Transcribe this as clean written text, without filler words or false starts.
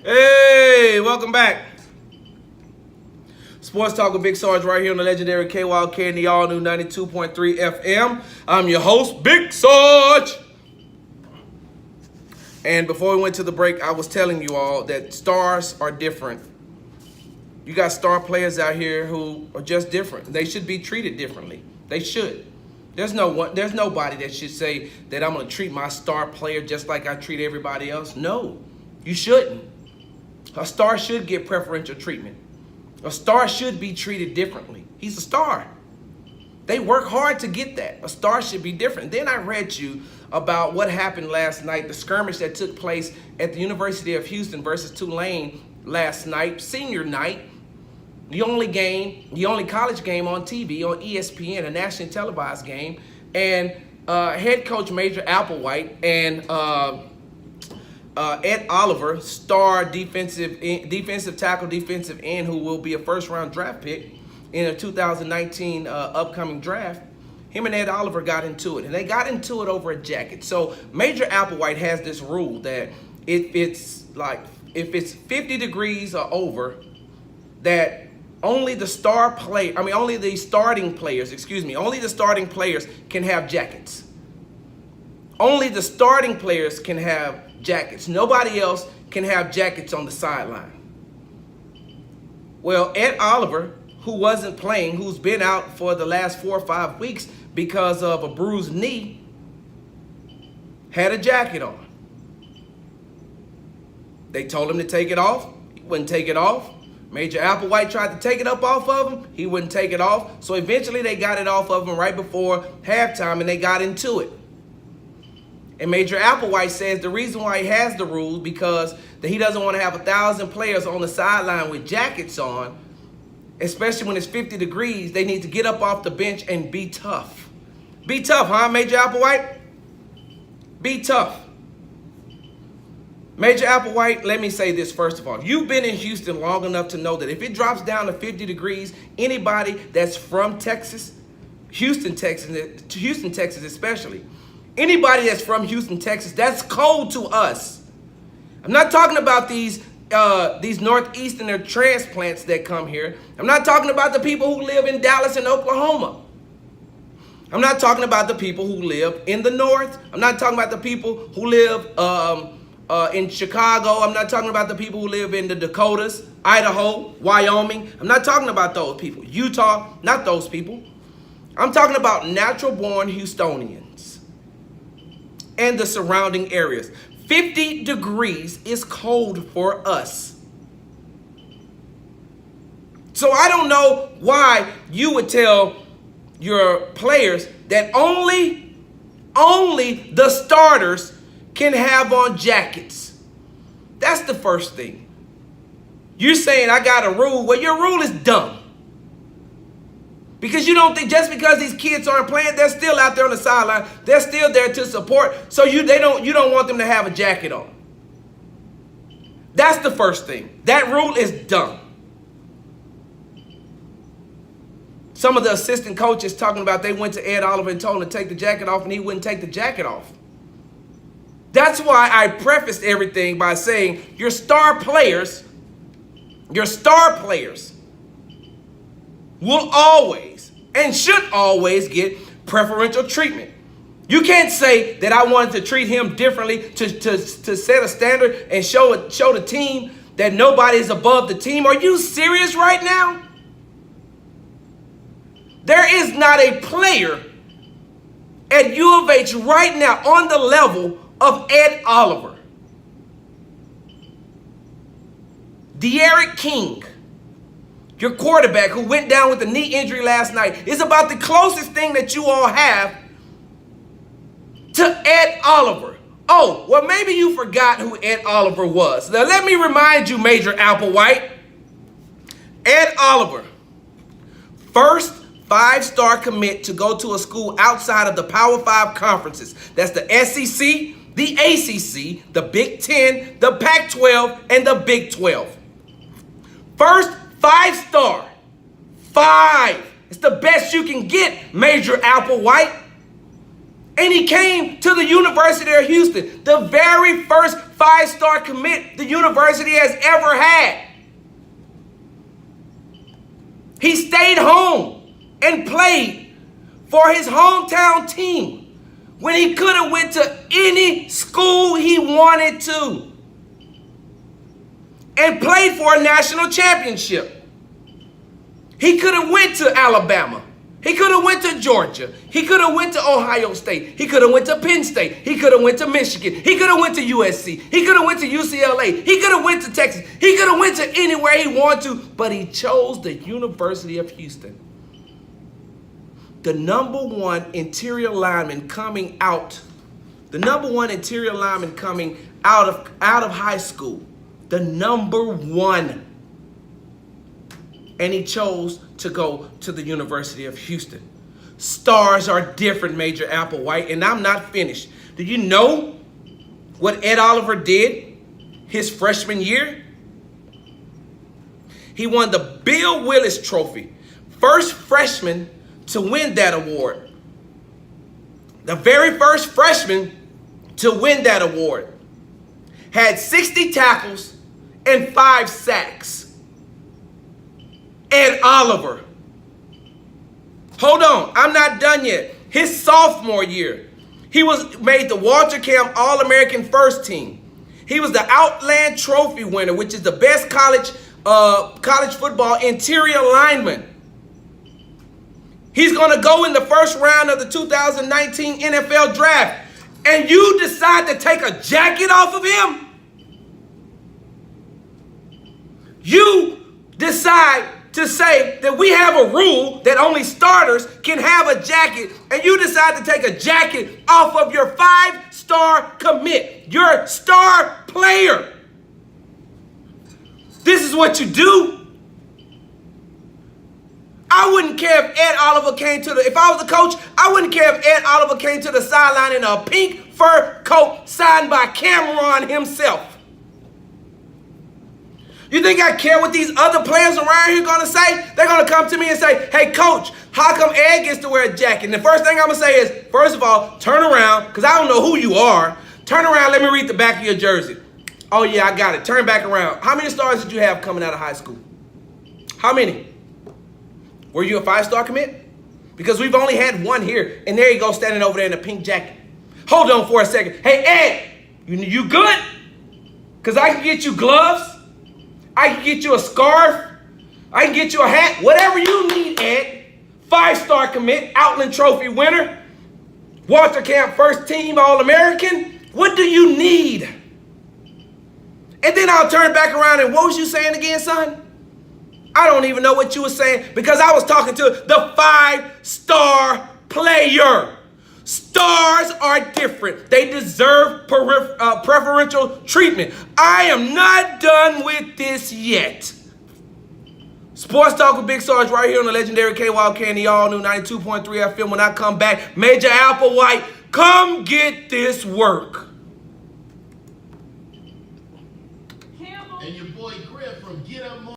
Hey, welcome back. Sports Talk with Big Sarge right here on the legendary KYK and the all-new 92.3 FM. I'm your host, Big Sarge. And before we went to the break, I was telling you all that stars are different. You got star players out here who are just different. They should be treated differently. They should. There's nobody that should say that I'm going to treat my star player just like I treat everybody else. No, you shouldn't. A star should get preferential treatment. A star should be treated differently. He's a star. They work hard to get that. A star should be different. Then I read you about what happened last night, the skirmish that took place at the University of Houston versus Tulane last night, senior night. The only college game on TV, on ESPN, a nationally televised game. And head coach Major Applewhite and Ed Oliver, star defensive tackle, defensive end, who will be a first-round draft pick in a 2019 upcoming draft. Him and Ed Oliver got into it, and they got into it over a jacket. So Major Applewhite has this rule that if it's 50 degrees or over, that only the starting players can have jackets. Only the starting players can have jackets. Nobody else can have jackets on the sideline. Well, Ed Oliver, who wasn't playing, who's been out for the last 4 or 5 weeks because of a bruised knee, had a jacket on. They told him to take it off. He wouldn't take it off. Major Applewhite tried to take it up off of him. He wouldn't take it off. So eventually they got it off of him right before halftime, and they got into it. And Major Applewhite says the reason why he has the rules because that he doesn't want to have 1,000 players on the sideline with jackets on, especially when it's 50 degrees. They need to get up off the bench and be tough. Be tough, huh, Major Applewhite? Be tough. Major Applewhite, let me say this first of all. You've been in Houston long enough to know that if it drops down to 50 degrees, anybody that's from Texas, Houston, Texas especially, anybody that's from Houston, Texas, that's cold to us. I'm not talking about these Northeasterner transplants that come here. I'm not talking about the people who live in Dallas and Oklahoma. I'm not talking about the people who live in the North. I'm not talking about the people who live in Chicago. I'm not talking about the people who live in the Dakotas, Idaho, Wyoming. I'm not talking about those people. Utah, not those people. I'm talking about natural-born Houstonians and the surrounding areas. 50 degrees is cold for us. So I don't know why you would tell your players that only the starters can have on jackets. That's the first thing. You're saying I got a rule. Well, your rule is dumb. Because you don't think just because these kids aren't playing, they're still out there on the sideline. They're still there to support. So you don't want them to have a jacket on. That's the first thing. That rule is dumb. Some of the assistant coaches talking about they went to Ed Oliver and told him to take the jacket off, and he wouldn't take the jacket off. That's why I prefaced everything by saying your star players will always and should always get preferential treatment. You can't say that I wanted to treat him differently to set a standard and show the team that nobody is above the team. Are you serious right now? There is not a player at U of H right now on the level of Ed Oliver. De'Aaron King, your quarterback who went down with a knee injury last night, is about the closest thing that you all have to Ed Oliver. Oh, well, maybe you forgot who Ed Oliver was. Now, let me remind you, Major Applewhite. Ed Oliver, first 5-star commit to go to a school outside of the Power 5 conferences. That's the SEC, the ACC, the Big 10, the Pac-12, and the Big 12. First 5-star. 5. It's the best you can get, Major Applewhite. And he came to the University of Houston, the very first five-star commit the university has ever had. He stayed home and played for his hometown team when he could have went to any school he wanted to and played for a national championship. He could have went to Alabama. He could have went to Georgia. He could have went to Ohio State. He could have went to Penn State. He could have went to Michigan. He could have went to USC. He could have went to UCLA. He could have went to Texas. He could have went to anywhere he wanted to, but he chose the University of Houston. The number one interior lineman coming out. The number one interior lineman coming out of high school. The number one. And he chose to go to the University of Houston. Stars are different, Major Applewhite, and I'm not finished. Do you know what Ed Oliver did his freshman year? He won the Bill Willis Trophy, first freshman to win that award. The very first freshman to win that award. Had 60 tackles and 5 sacks. Ed Oliver. Hold on, I'm not done yet. His sophomore year, he was made the Walter Camp All-American First Team. He was the Outland Trophy winner, which is the best college football interior lineman. He's going to go in the first round of the 2019 NFL Draft, and you decide to take a jacket off of him? You decide to say that we have a rule that only starters can have a jacket, and you decide to take a jacket off of your 5-star commit, your star player. This is what you do. I wouldn't care if Ed Oliver came to if I was the coach, I wouldn't care if Ed Oliver came to the sideline in a pink fur coat signed by Cameron himself. You think I care what these other players around here are going to say? They're going to come to me and say, hey, coach, how come Ed gets to wear a jacket? And the first thing I'm going to say is, first of all, turn around, because I don't know who you are. Turn around, let me read the back of your jersey. Oh, yeah, I got it. Turn back around. How many stars did you have coming out of high school? How many? Were you a 5-star commit? Because we've only had one here, and there you go standing over there in a pink jacket. Hold on for a second. Hey, Ed, you good? Because I can get you gloves. I can get you a scarf. I can get you a hat. Whatever you need, Ed. 5-star commit, Outland Trophy winner, Walter Camp First Team All-American. What do you need? And then I'll turn back around and what was you saying again, son? I don't even know what you were saying because I was talking to the 5-star player. Stars are different. They deserve preferential treatment. I am not done with this yet. Sports Talk with Big Sarge right here on the legendary KYK and the all-new 92.3 FM. When I come back, Major Applewhite, come get this work.